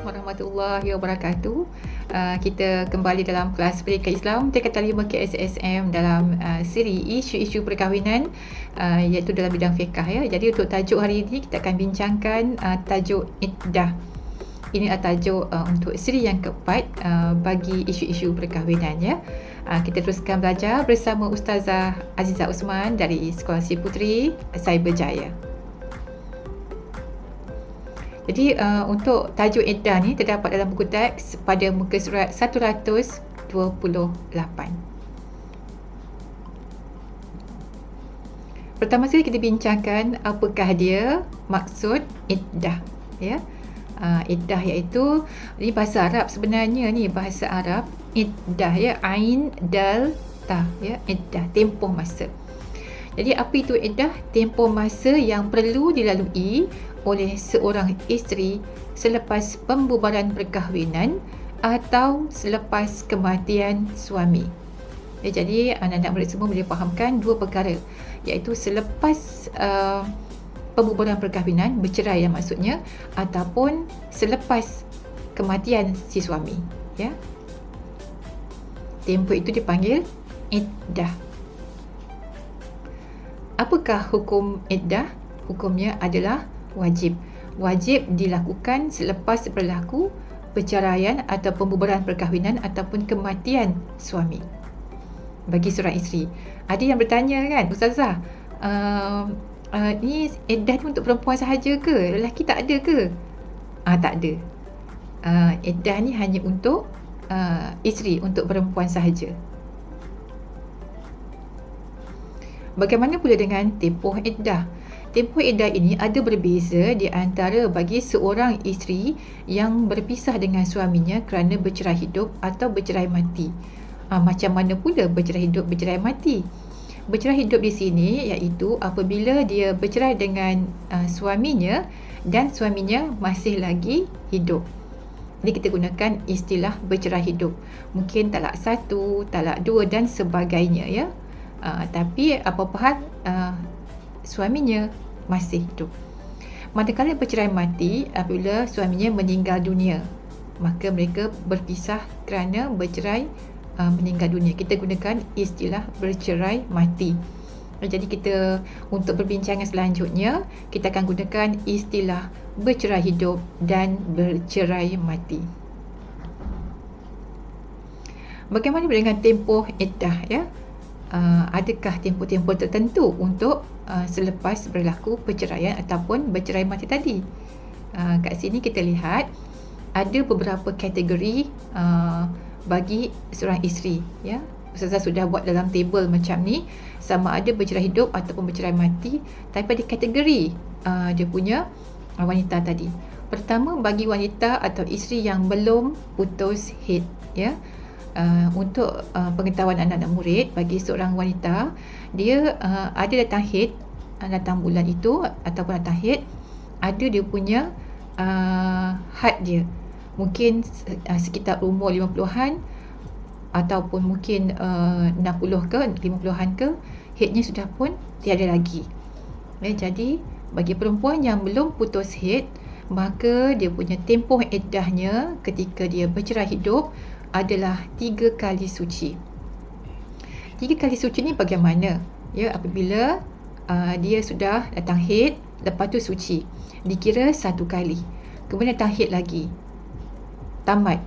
Warahmatullahi Wabarakatuh. Kita kembali dalam kelas Pendidikan Islam tingkatan 5 KSSM dalam siri isu-isu perkahwinan, iaitu dalam bidang fiqh ya. Jadi untuk tajuk hari ini kita akan bincangkan tajuk iddah. Ini adalah tajuk untuk siri yang keempat bagi isu-isu perkahwinan ya. Kita teruskan belajar bersama Ustazah Azizah Osman dari Sekolah Si Puteri Cyberjaya. Jadi untuk tajuk iddah ni terdapat dalam buku teks pada muka surat 128. Pertama sekali kita bincangkan apakah dia maksud iddah ya. Iddah iaitu ni bahasa Arab sebenarnya, ni bahasa Arab iddah ya, ain dal ta ya, iddah tempoh masa. Jadi apa itu iddah? Tempoh masa yang perlu dilalui oleh seorang isteri selepas pembubaran perkahwinan atau selepas kematian suami. Jadi anak-anak murid semua boleh fahamkan dua perkara, iaitu selepas pembubaran perkahwinan, bercerai yang maksudnya, ataupun selepas kematian si suami ya. Tempoh itu dipanggil iddah. Apakah hukum iddah? Hukumnya adalah wajib. Wajib dilakukan selepas berlaku perceraian atau pembubaran perkahwinan ataupun kematian suami. Bagi seorang isteri. Ada yang bertanya kan, Ustazah, ni iddah ni untuk perempuan sahaja ke? Lelaki tak ada ke? Tak ada. Iddah ni hanya untuk isteri, untuk perempuan sahaja. Bagaimana pula dengan tempoh iddah? Tempoh iddah ini ada berbeza di antara bagi seorang isteri yang berpisah dengan suaminya kerana bercerai hidup atau bercerai mati. Macam mana pula bercerai hidup, bercerai mati? Bercerai hidup di sini iaitu apabila dia bercerai dengan suaminya dan suaminya masih lagi hidup. Jadi kita gunakan istilah bercerai hidup. Mungkin talak 1, talak 2 dan sebagainya ya. Tapi apa-apa hal suaminya masih hidup. Manakala bercerai mati, apabila suaminya meninggal dunia, maka mereka berpisah kerana bercerai meninggal dunia. Kita gunakan istilah bercerai mati. Jadi kita untuk perbincangan selanjutnya, kita akan gunakan istilah bercerai hidup dan bercerai mati. Bagaimana dengan tempoh iddah ya? Adakah tempoh-tempoh tertentu untuk selepas berlaku perceraian ataupun bercerai mati tadi? Kat sini kita lihat ada beberapa kategori bagi seorang isteri ya. Ustazah sudah buat dalam table macam ni, sama ada bercerai hidup ataupun bercerai mati, tapi pada kategori dia punya wanita tadi. Pertama, bagi wanita atau isteri yang belum putus haid ya. Untuk pengetahuan anak-anak murid, bagi seorang wanita, dia ada datang haid, datang bulan itu ataupun datang haid, ada dia punya had dia. Mungkin sekitar umur 50-an ataupun mungkin 60 ke 50-an ke, haidnya sudah pun tiada lagi. Jadi bagi perempuan yang belum putus haid, maka dia punya tempoh iddahnya ketika dia bercerai hidup adalah 3 kali suci. 3 kali suci ni bagaimana? Ya, apabila dia sudah datang haid, lepas tu suci, dikira 1 kali. Kemudian datang haid lagi, tamat,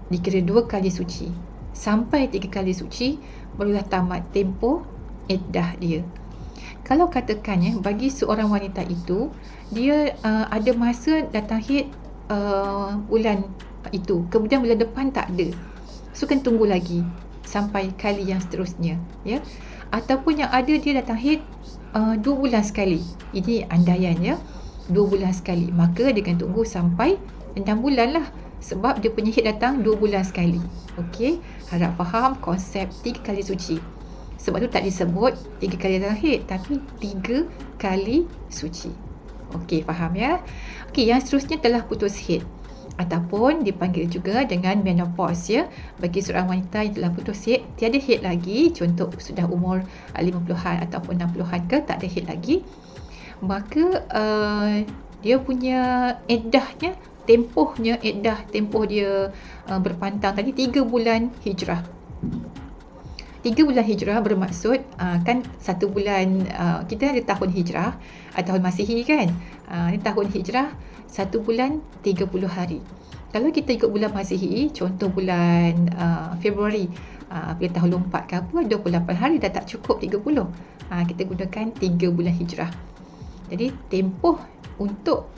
dikira 2 kali suci. Sampai 3 kali suci, barulah tamat tempoh iddah dia. Kalau katakan ya, bagi seorang wanita itu, dia ada masa datang haid bulan itu, kemudian bulan depan tak ada, so kan tunggu lagi sampai kali yang seterusnya ya. Ataupun yang ada dia datang haid 2 bulan sekali, ini andaian ya, 2 bulan sekali, maka dia akan tunggu sampai 6 bulan lah, sebab dia punya haid datang 2 bulan sekali. Okey, harap faham konsep 3 kali suci. Sebab tu tak disebut 3 kali datang haid, tapi 3 kali suci. Okey, faham ya? Okey, yang seterusnya telah putus haid. ataupun dipanggil juga dengan menopause ya. Bagi seorang wanita yang telah putus haid, tiada haid lagi, contoh sudah umur 50-an ataupun 60-an ke, tak ada haid lagi, maka dia punya iddahnya, tempoh dia berpantang tadi 3 bulan hijrah. 3 bulan hijrah bermaksud kan 1 bulan, kita ada tahun hijrah atau tahun Masihi kan. Ini tahun hijrah 1 bulan 30 hari. Kalau kita ikut bulan Masihi, contoh bulan Februari, bila tahun lompat ke apa, 28 hari dah tak cukup 30. Kita gunakan 3 bulan hijrah. Jadi tempoh untuk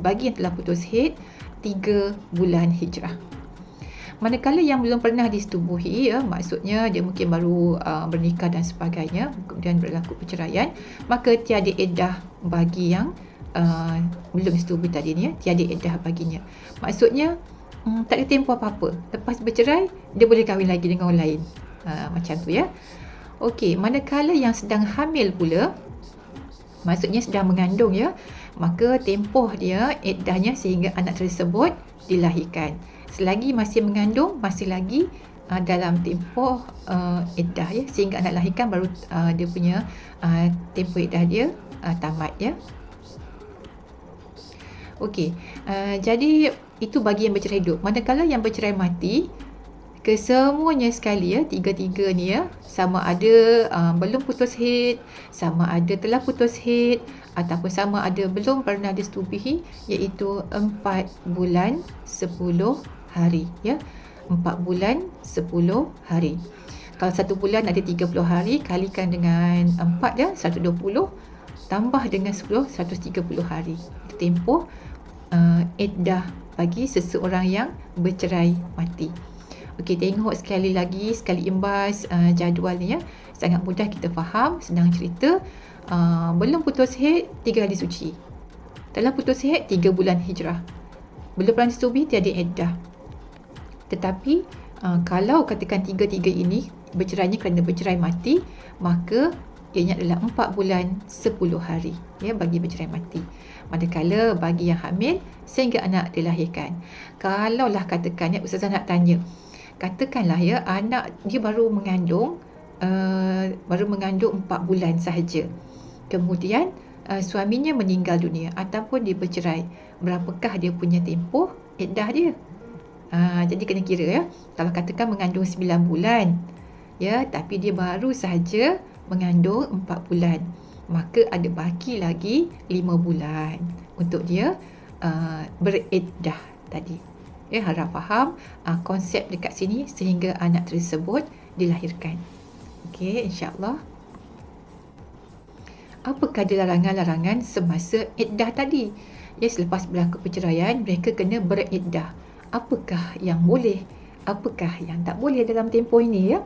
bagi yang telah putus haid 3 bulan hijrah. Manakala yang belum pernah disetubuhi, ya, maksudnya dia mungkin baru bernikah dan sebagainya, kemudian berlaku perceraian, maka tiada iddah bagi yang belum disetubuhi tadi ni, ya, tiada iddah baginya. Maksudnya tak ada tempoh apa-apa. Lepas bercerai, dia boleh kahwin lagi dengan orang lain. Macam tu ya. Okey, manakala yang sedang hamil pula, maksudnya sedang mengandung ya, maka tempoh dia iddahnya sehingga anak tersebut dilahirkan. Selagi masih mengandung, masih lagi dalam tempoh iddah ya, sehingga anak lahirkan baru dia punya tempoh iddah dia tamat ya. Okey, jadi itu bagi yang bercerai hidup. Manakala yang bercerai mati, kesemuanya sekali ya, tiga-tiga ni ya, sama ada belum putus haid, sama ada telah putus haid, ataupun sama ada belum pernah disetubuhi, iaitu 4 bulan 10 hari ya. 4 bulan 10 hari. Kalau 1 bulan ada 30 hari, kalikan dengan 4 ya, 120, tambah dengan 10, 130 hari. Itu tempoh iddah bagi seseorang yang bercerai mati. Okey, tengok sekali lagi, sekali imbas jadual ni ya. Sangat mudah kita faham, senang cerita. Belum putus haid, 3 hari suci. Telah putus haid, 3 bulan hijrah. Belum pernah disetubuhi, tiada iddah. Tetapi kalau katakan tiga-tiga ini bercerainya kerana bercerai mati, maka ianya adalah 4 bulan 10 hari ya, bagi bercerai mati. Manakala bagi yang hamil sehingga anak dilahirkan. Kalaulah katakan ya, Ustazah nak tanya, katakanlah ya, anak dia baru mengandung 4 bulan sahaja. Kemudian suaminya meninggal dunia ataupun dia bercerai. Berapakah dia punya tempoh iddah dia? Jadi kena kira ya. Kalau katakan mengandung 9 bulan ya, tapi dia baru sahaja mengandung 4 bulan, maka ada baki lagi 5 bulan untuk dia beriddah tadi. Ya, harap faham konsep dekat sini sehingga anak tersebut dilahirkan. Okey, insya-Allah. Apakah larangan-larangan semasa iddah tadi? Ya, selepas berlaku perceraian, mereka kena beriddah. Apakah yang boleh, apakah yang tak boleh dalam tempoh ini ya?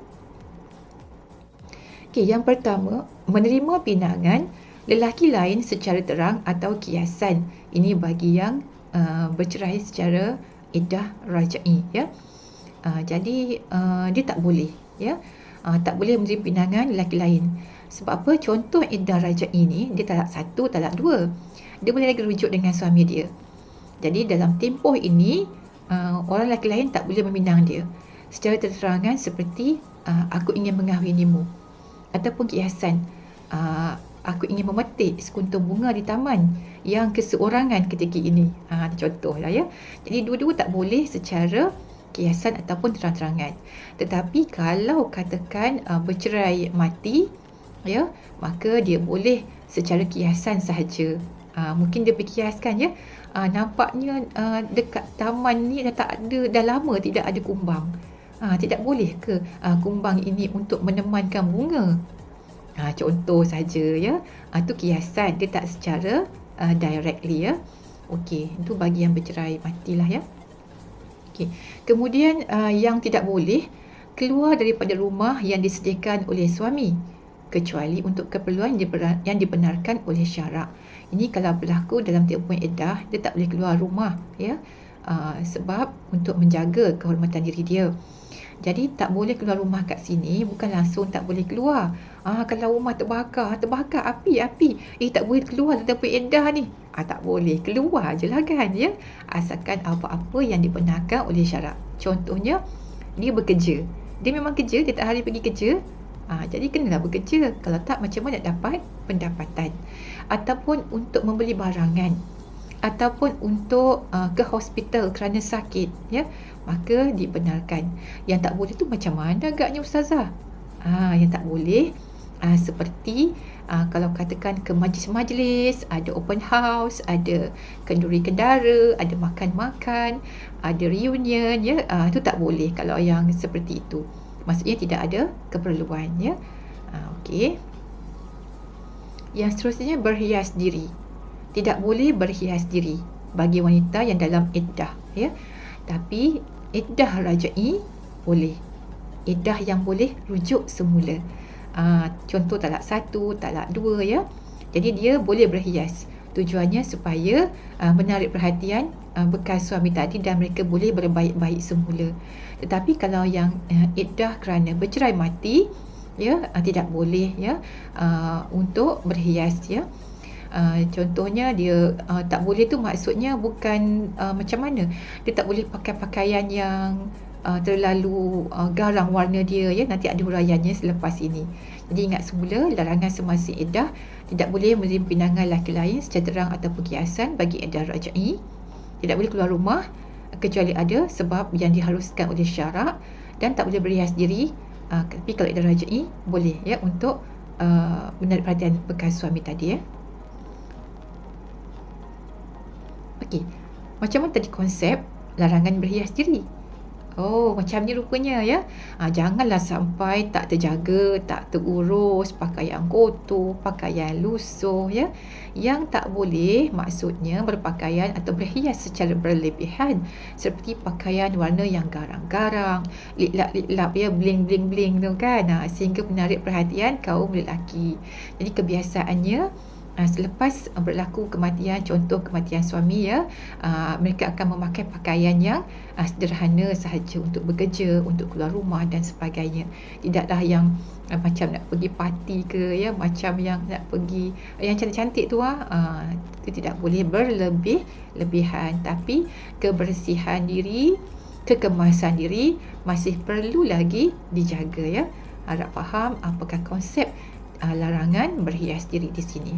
Okey, yang pertama, menerima pinangan lelaki lain secara terang atau kiasan. Ini bagi yang bercerai secara iddah rajai ya. Jadi dia tak boleh ya. Tak boleh menerima pinangan lelaki lain. Sebab apa? Contoh iddah rajai ini, dia talak 1, talak 2. Dia boleh lagi rujuk dengan suami dia. Jadi dalam tempoh ini, orang lelaki lain tak boleh meminang dia secara terang-terangan seperti aku ingin mengahwinimu, ataupun kiasan aku ingin memetik sekuntum bunga di taman yang keseorangan ketika ini. Contohlah ya. Jadi dua-dua tak boleh secara kiasan ataupun terang-terangan. Tetapi kalau katakan bercerai mati ya, maka dia boleh secara kiasan sahaja. Mungkin dia berkiaskan ya, nampaknya dekat taman ni dah lama tidak ada kumbang. Tidak boleh ke kumbang ini untuk menemankan bunga? Contoh saja ya. Itu kiasan, dia tak secara directly ya. Okey, itu bagi yang bercerai matilah ya. Okey. Kemudian yang tidak boleh keluar daripada rumah yang disediakan oleh suami, kecuali untuk keperluan yang dibenarkan oleh syarak. Ini kalau berlaku dalam tempoh iddah, dia tak boleh keluar rumah ya. Sebab untuk menjaga kehormatan diri dia. Jadi tak boleh keluar rumah kat sini bukan langsung tak boleh keluar. Kalau rumah terbakar api. Tak boleh keluar tempat iddah ni. Tak boleh, keluar je lah kan, ya. Asalkan apa-apa yang dibenarkan oleh syarak. Contohnya, dia bekerja. Dia memang kerja, dia tak hari pergi kerja. Jadi kenalah bekerja. Kalau tak, macam mana nak dapat pendapatan? Ataupun untuk membeli barangan, ataupun untuk ke hospital kerana sakit, ya, maka dibenarkan. Yang tak boleh tu macam mana agaknya Ustazah? Yang tak boleh seperti kalau katakan ke majlis-majlis, ada open house, ada kenduri kendara, ada makan-makan, ada reunion, ya, itu tak boleh kalau yang seperti itu. Maksudnya tidak ada keperluan, ya. Okey. Yang seterusnya, berhias diri. Tidak boleh berhias diri bagi wanita yang dalam iddah, ya. Tapi iddah rajai boleh. Iddah yang boleh rujuk semula. Contoh talak 1, talak 2, ya. Jadi dia boleh berhias. Tujuannya supaya menarik perhatian bekas suami tadi dan mereka boleh berbaik-baik semula. Tetapi kalau yang iddah kerana bercerai mati, ya, tidak boleh, ya, untuk berhias, ya. Contohnya dia tak boleh tu maksudnya bukan macam mana. Dia tak boleh pakai pakaian yang terlalu garang warna dia, ya, nanti ada huraiannya selepas ini. Jadi ingat semula, larangan semasa iddah, tidak boleh menerima pinangan lelaki lain secara terang atau perhiasan bagi iddah rajai. Tidak boleh keluar rumah kecuali ada sebab yang diharuskan oleh syarak, dan tak boleh berhias diri. Tapi kalau iddah rajai boleh, ya, untuk menarik perhatian bekas suami tadi, ya. Okey, macam mana tadi konsep larangan berhias diri? Macam ni rupanya, ya. Janganlah sampai tak terjaga, tak terurus, pakaian kotor, pakaian lusuh, ya. Yang tak boleh maksudnya berpakaian atau berhias secara berlebihan, seperti pakaian warna yang garang-garang, liklap-liklap, ya, bling-bling-bling tu kan, sehingga menarik perhatian kaum lelaki. Jadi kebiasaannya, selepas berlaku kematian, contoh kematian suami, ya, mereka akan memakai pakaian yang sederhana sahaja untuk bekerja, untuk keluar rumah dan sebagainya. Tidaklah yang macam nak pergi parti ke, ya, macam yang nak pergi yang cantik-cantik tu, itu tidak boleh berlebihan. Tapi kebersihan diri, kekemasan diri masih perlu lagi dijaga, ya. Harap faham apakah konsep larangan berhias diri di sini.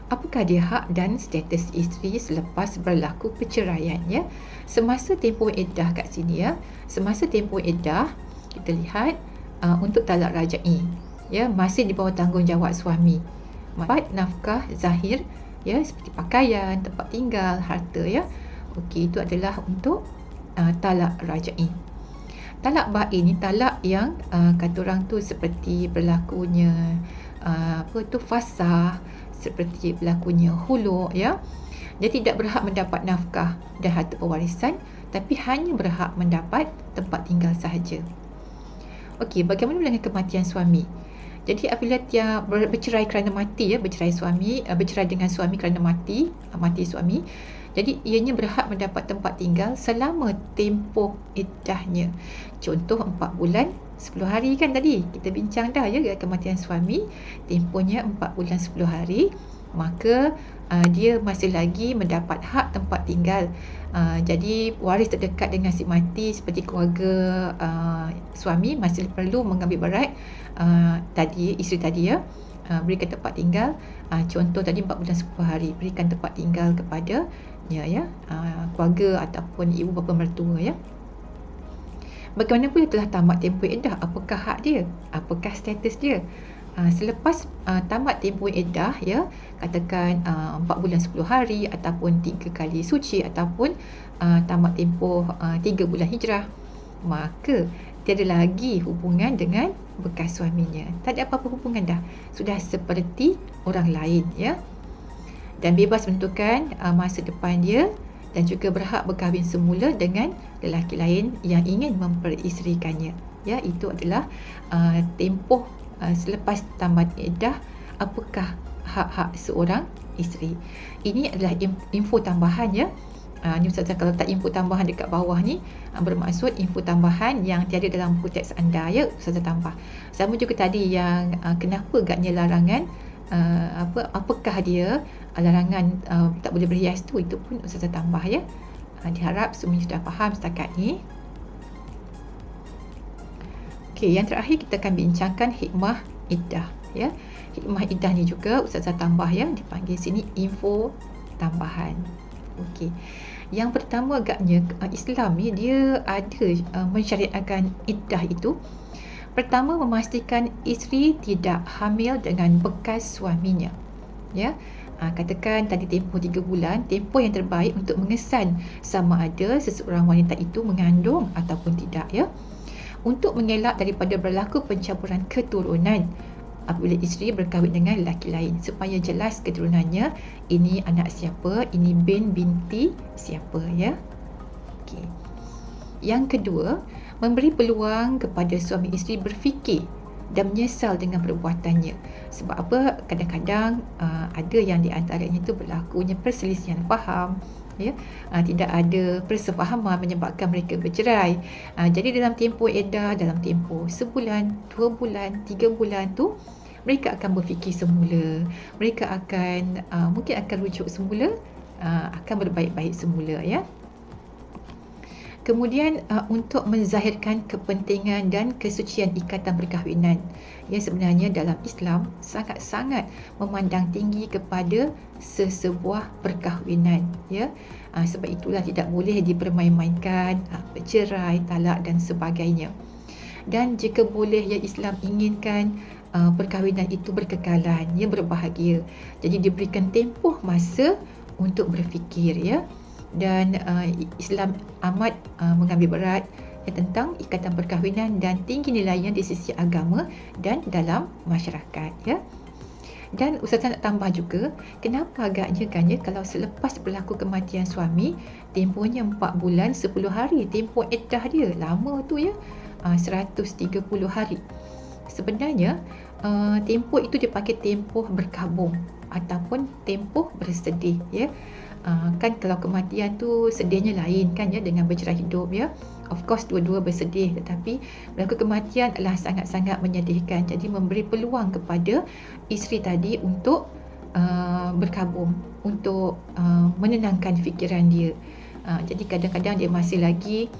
Apakah dia hak dan status isteri selepas berlaku perceraian, ya? Semasa tempoh iddah kat sini, ya. Semasa tempoh iddah, kita lihat untuk talak rajai, ya, masih di bawah tanggungjawab suami. Dapat nafkah zahir, ya, seperti pakaian, tempat tinggal, harta, ya. Okey, itu adalah untuk talak rajai. Talak bain ni talak yang kata orang tu seperti berlakunya fasah, seperti berlakunya huluk, ya. Dia tidak berhak mendapat nafkah dan harta pewarisan, tapi hanya berhak mendapat tempat tinggal sahaja. Okey, bagaimana dengan kematian suami? Jadi apabila dia bercerai kerana mati, ya, bercerai dengan suami kerana mati suami, jadi ianya berhak mendapat tempat tinggal selama tempoh iddahnya. Contoh 4 bulan 10 hari kan tadi kita bincang dah, ya, kematian suami tempohnya 4 bulan 10 hari, maka dia masih lagi mendapat hak tempat tinggal. Jadi waris terdekat dengan si mati seperti keluarga suami masih perlu mengambil barat isteri tadi, ya, berikan tempat tinggal. Contoh tadi 4 bulan 10 hari berikan tempat tinggal kepada keluarga ataupun ibu bapa mertua, ya. Bagaimanapun dia telah tamat tempoh iddah, apakah hak dia? Apakah status dia? Selepas tamat tempoh iddah, ya, katakan 4 bulan 10 hari ataupun 3 kali suci ataupun tamat tempoh 3 bulan hijrah, maka tiada lagi hubungan dengan bekas suaminya. Tak ada apa-apa hubungan dah. Sudah seperti orang lain, ya. Dan bebas menentukan masa depan dia dan juga berhak berkahwin semula dengan lelaki lain yang ingin memperisterikannya. Ya, itu adalah tempoh selepas tamat iddah, apakah hak-hak seorang isteri. Ini adalah info tambahan, ya, Ni Ustazah kalau letak info tambahan dekat bawah ni, bermaksud info tambahan yang tiada dalam buku teks anda, ya, Ustazah tambah. Sama juga tadi yang kenapa agaknya larangan, apakah dia larangan tak boleh berhias tu, itu pun Ustazah tambah, ya. Diharap semuanya sudah faham setakat ni. Okey, yang terakhir kita akan bincangkan hikmah iddah, ya. Hikmah iddah ni juga Ustazah tambah, ya, dipanggil sini info tambahan. Okey. Yang pertama agaknya Islam ni dia ada mensyariatkan iddah itu. Pertama, memastikan isteri tidak hamil dengan bekas suaminya. Ya. Katakan tadi tempoh 3 bulan, tempoh yang terbaik untuk mengesan sama ada seseorang wanita itu mengandung ataupun tidak, ya. Untuk mengelak daripada berlaku pencampuran keturunan apabila isteri berkahwin dengan lelaki lain, supaya jelas keturunannya, ini anak siapa, ini binti siapa, ya. Okey. Yang kedua, memberi peluang kepada suami isteri berfikir dan menyesal dengan perbuatannya. Sebab apa? Kadang-kadang ada yang di antaranya itu berlakunya perselisihan faham, ya. Tidak ada persefahaman menyebabkan mereka bercerai. Jadi dalam tempoh iddah, dalam tempoh sebulan, 2 bulan, 3 bulan tu, mereka akan berfikir semula, mereka akan mungkin akan rujuk semula, akan berbaik-baik semula, ya. Kemudian untuk menzahirkan kepentingan dan kesucian ikatan perkahwinan, ya, sebenarnya dalam Islam sangat-sangat memandang tinggi kepada sesebuah perkahwinan, ya. Sebab itulah tidak boleh dipermain-mainkan, bercerai, talak dan sebagainya. Dan jika boleh, ya, Islam inginkan perkahwinan itu berkekalan, ya, berbahagia. Jadi diberikan tempoh masa untuk berfikir, ya. Dan Islam amat mengambil berat tentang ikatan perkahwinan dan tinggi nilainya di sisi agama dan dalam masyarakat, ya. Dan Ustazah nak tambah juga, kenapa agaknya kan, ya, kalau selepas berlaku kematian suami, tempohnya 4 bulan 10 hari, tempoh iddah dia lama tu, ya, 130 hari. Sebenarnya tempoh itu dipanggil tempoh berkabung ataupun tempoh bersedih, ya. Kan kalau kematian tu sedihnya lain kan, ya, dengan bercerai hidup, ya. Of course dua-dua bersedih, tetapi berlaku kematian adalah sangat-sangat menyedihkan. Jadi memberi peluang kepada isteri tadi untuk berkabung, untuk menenangkan fikiran dia. Jadi kadang-kadang dia masih lagi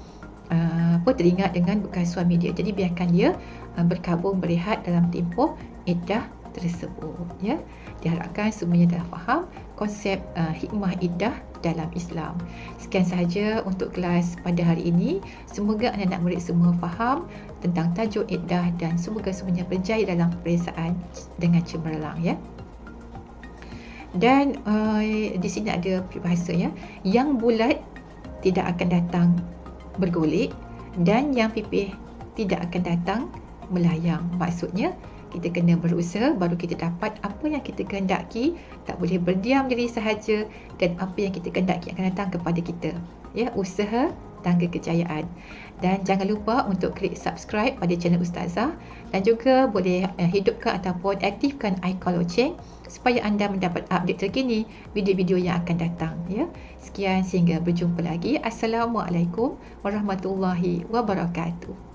teringat dengan bekas suami dia. Jadi biarkan dia berkabung, berehat dalam tempoh iddah tersebut, ya. Diharapkan semuanya dah faham konsep hikmah iddah dalam Islam. Sekian sahaja untuk kelas pada hari ini. Semoga anak-anak murid semua faham tentang tajuk iddah dan semoga semuanya berjaya dalam peperiksaan dengan cemerlang, ya. Dan di sini ada peribahasa, ya, yang bulat tidak akan datang bergolek dan yang pipih tidak akan datang melayang. Maksudnya kita kena berusaha baru kita dapat apa yang kita kehendaki, tak boleh berdiam diri sahaja, dan apa yang kita kehendaki akan datang kepada kita, ya. Usaha tangga kejayaan. Dan jangan lupa untuk klik subscribe pada channel Ustazah dan juga boleh hidupkan ataupun aktifkan icon loceng supaya anda mendapat update terkini video-video yang akan datang, ya. Sekian, sehingga berjumpa lagi. Assalamualaikum warahmatullahi wabarakatuh.